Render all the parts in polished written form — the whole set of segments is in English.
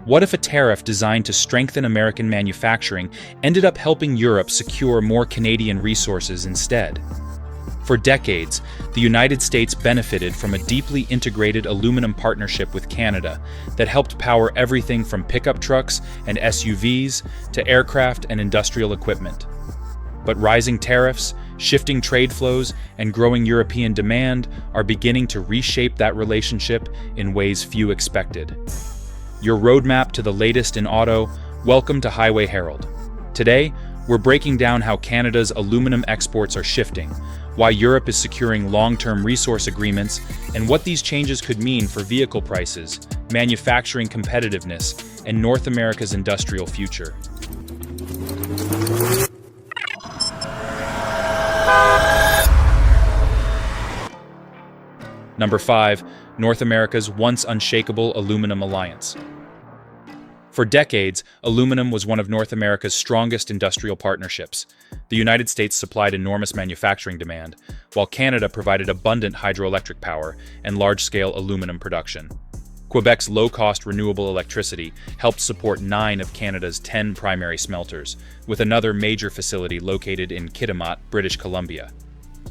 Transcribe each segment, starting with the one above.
What if a tariff designed to strengthen American manufacturing ended up helping Europe secure more Canadian resources instead? For decades, the United States benefited from a deeply integrated aluminum partnership with Canada that helped power everything from pickup trucks and SUVs to aircraft and industrial equipment. But rising tariffs, shifting trade flows, and growing European demand are beginning to reshape that relationship in ways few expected. Your roadmap to the latest in auto, welcome to Highway Herald. Today, we're breaking down how Canada's aluminum exports are shifting, why Europe is securing long-term resource agreements, and what these changes could mean for vehicle prices, manufacturing competitiveness, and North America's industrial future. Number 5. North America's Once-Unshakable Aluminum Alliance. For decades, aluminum was one of North America's strongest industrial partnerships. The United States supplied enormous manufacturing demand, while Canada provided abundant hydroelectric power and large-scale aluminum production. Quebec's low-cost renewable electricity helped support 9 of Canada's 10 primary smelters, with another major facility located in Kitimat, British Columbia.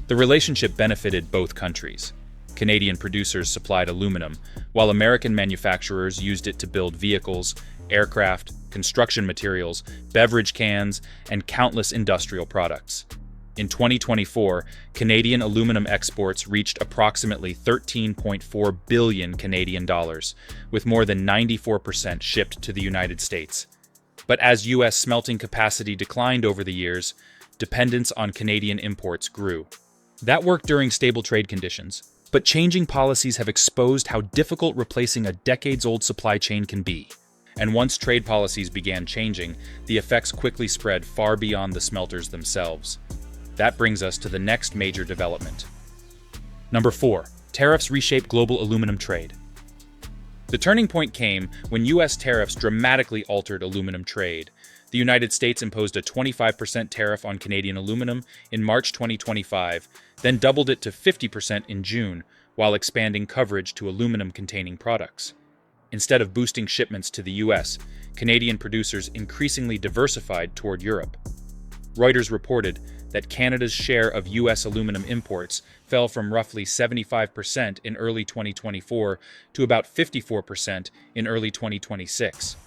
The relationship benefited both countries. Canadian producers supplied aluminum, while American manufacturers used it to build vehicles, aircraft, construction materials, beverage cans, and countless industrial products. In 2024, Canadian aluminum exports reached approximately 13.4 billion Canadian dollars, with more than 94% shipped to the United States. But as U.S. smelting capacity declined over the years, dependence on Canadian imports grew. That worked during stable trade conditions, but changing policies have exposed how difficult replacing a decades-old supply chain can be. And once trade policies began changing, the effects quickly spread far beyond the smelters themselves. That brings us to the next major development. Number 4. Tariffs reshape global aluminum trade. The turning point came when U.S. tariffs dramatically altered aluminum trade. The United States imposed a 25% tariff on Canadian aluminum in March 2025, then doubled it to 50% in June, while expanding coverage to aluminum-containing products. Instead of boosting shipments to the U.S., Canadian producers increasingly diversified toward Europe. Reuters reported that Canada's share of U.S. aluminum imports fell from roughly 75% in early 2024 to about 54% in early 2026.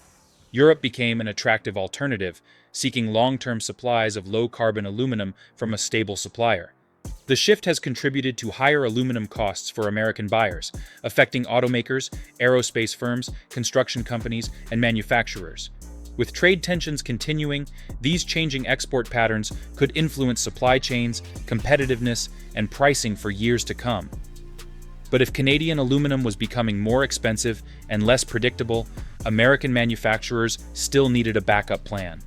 Europe became an attractive alternative, seeking long-term supplies of low-carbon aluminum from a stable supplier. The shift has contributed to higher aluminum costs for American buyers, affecting automakers, aerospace firms, construction companies, and manufacturers. With trade tensions continuing, these changing export patterns could influence supply chains, competitiveness, and pricing for years to come. But if Canadian aluminum was becoming more expensive and less predictable, American manufacturers still needed a backup plan.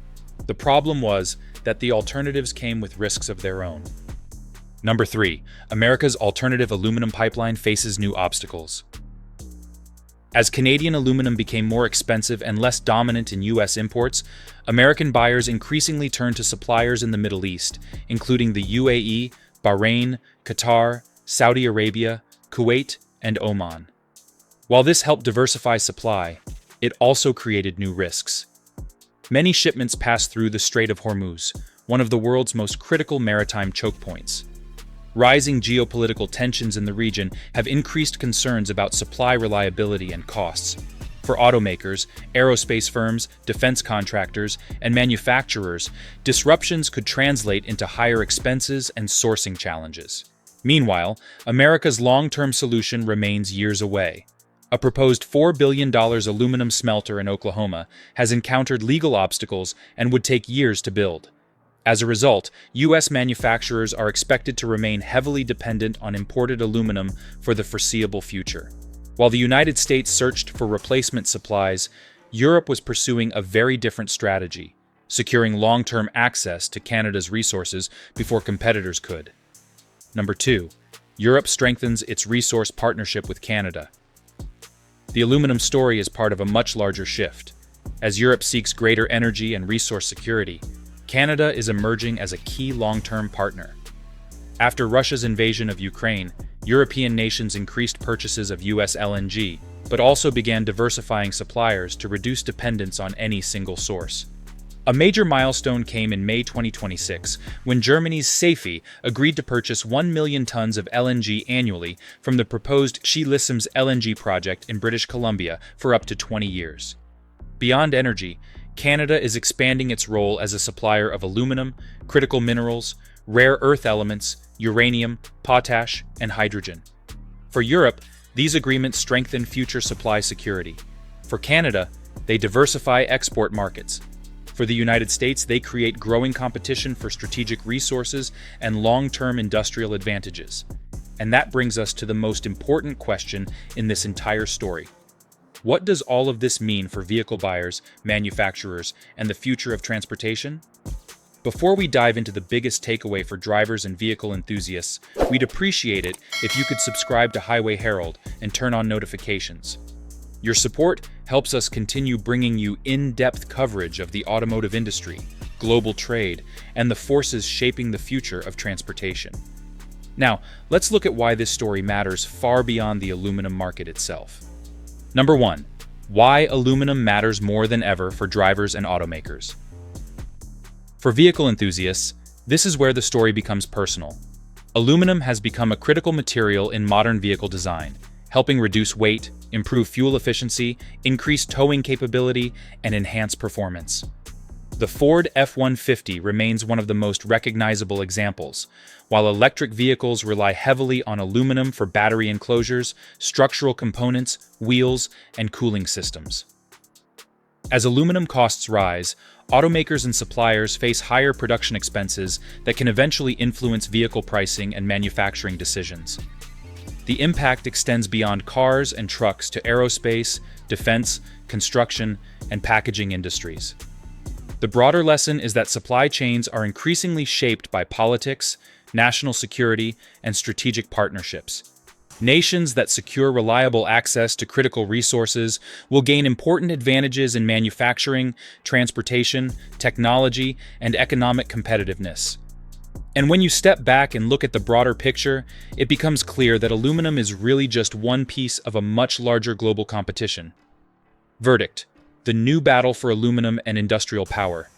The problem was that the alternatives came with risks of their own. Number 3. America's alternative aluminum pipeline faces new obstacles. As Canadian aluminum became more expensive and less dominant in U.S. imports, American buyers increasingly turned to suppliers in the Middle East, including the UAE, Bahrain, Qatar, Saudi Arabia, Kuwait, and Oman. While this helped diversify supply, it also created new risks. Many shipments passed through the Strait of Hormuz, one of the world's most critical maritime choke points. Rising geopolitical tensions in the region have increased concerns about supply reliability and costs. For automakers, aerospace firms, defense contractors, and manufacturers, disruptions could translate into higher expenses and sourcing challenges. Meanwhile, America's long-term solution remains years away. A proposed $4 billion aluminum smelter in Oklahoma has encountered legal obstacles and would take years to build. As a result, U.S. manufacturers are expected to remain heavily dependent on imported aluminum for the foreseeable future. While the United States searched for replacement supplies, Europe was pursuing a very different strategy, securing long-term access to Canada's resources before competitors could. Number 2. Europe strengthens its resource partnership with Canada. The aluminum story is part of a much larger shift. As Europe seeks greater energy and resource security, Canada is emerging as a key long-term partner. After Russia's invasion of Ukraine, European nations increased purchases of U.S. LNG, but also began diversifying suppliers to reduce dependence on any single source. A major milestone came in May 2026, when Germany's Safi agreed to purchase 1 million tons of LNG annually from the proposed Scheelsemi's LNG project in British Columbia for up to 20 years. Beyond energy, Canada is expanding its role as a supplier of aluminum, critical minerals, rare earth elements, uranium, potash, and hydrogen. For Europe, these agreements strengthen future supply security. For Canada, they diversify export markets. For the United States, they create growing competition for strategic resources and long-term industrial advantages. And that brings us to the most important question in this entire story. What does all of this mean for vehicle buyers, manufacturers, and the future of transportation? Before we dive into the biggest takeaway for drivers and vehicle enthusiasts, we'd appreciate it if you could subscribe to Highway Herald and turn on notifications. Your support helps us continue bringing you in-depth coverage of the automotive industry, global trade, and the forces shaping the future of transportation. Now, let's look at why this story matters far beyond the aluminum market itself. Number 1. Why aluminum matters more than ever for drivers and automakers. For vehicle enthusiasts, this is where the story becomes personal. Aluminum has become a critical material in modern vehicle design, helping reduce weight, improve fuel efficiency, increase towing capability, and enhance performance. The Ford F-150 remains one of the most recognizable examples, while electric vehicles rely heavily on aluminum for battery enclosures, structural components, wheels, and cooling systems. As aluminum costs rise, automakers and suppliers face higher production expenses that can eventually influence vehicle pricing and manufacturing decisions. The impact extends beyond cars and trucks to aerospace, defense, construction, and packaging industries. The broader lesson is that supply chains are increasingly shaped by politics, national security, and strategic partnerships. Nations that secure reliable access to critical resources will gain important advantages in manufacturing, transportation, technology, and economic competitiveness. And when you step back and look at the broader picture, it becomes clear that aluminum is really just one piece of a much larger global competition. Verdict: the new battle for aluminum and industrial power.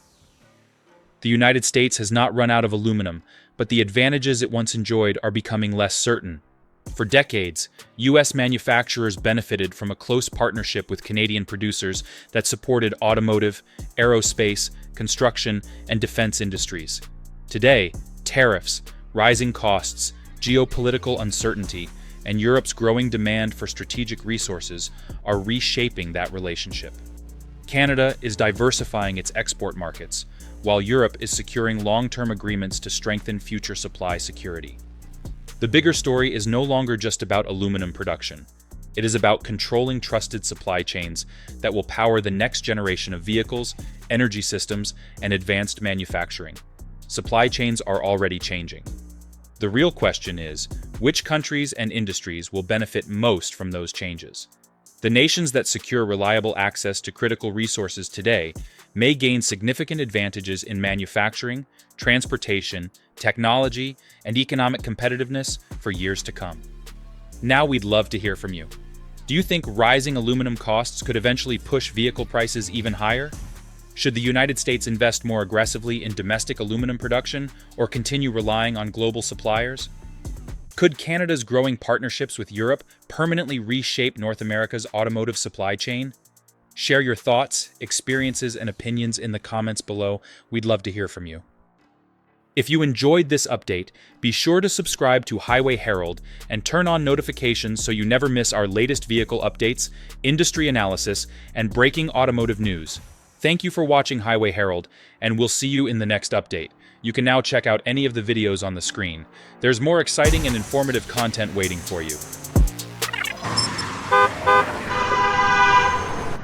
The United States has not run out of aluminum, but the advantages it once enjoyed are becoming less certain. For decades, U.S. manufacturers benefited from a close partnership with Canadian producers that supported automotive, aerospace, construction, and defense industries. Today, tariffs, rising costs, geopolitical uncertainty, and Europe's growing demand for strategic resources are reshaping that relationship. Canada is diversifying its export markets, while Europe is securing long-term agreements to strengthen future supply security. The bigger story is no longer just about aluminum production. It is about controlling trusted supply chains that will power the next generation of vehicles, energy systems, and advanced manufacturing. Supply chains are already changing. The real question is, which countries and industries will benefit most from those changes? The nations that secure reliable access to critical resources today may gain significant advantages in manufacturing, transportation, technology, and economic competitiveness for years to come. Now we'd love to hear from you. Do you think rising aluminum costs could eventually push vehicle prices even higher? Should the United States invest more aggressively in domestic aluminum production or continue relying on global suppliers? Could Canada's growing partnerships with Europe permanently reshape North America's automotive supply chain? Share your thoughts, experiences, and opinions in the comments below. We'd love to hear from you. If you enjoyed this update, be sure to subscribe to Highway Herald and turn on notifications so you never miss our latest vehicle updates, industry analysis, and breaking automotive news. Thank you for watching Highway Herald, and we'll see you in the next update. You can now check out any of the videos on the screen. There's more exciting and informative content waiting for you.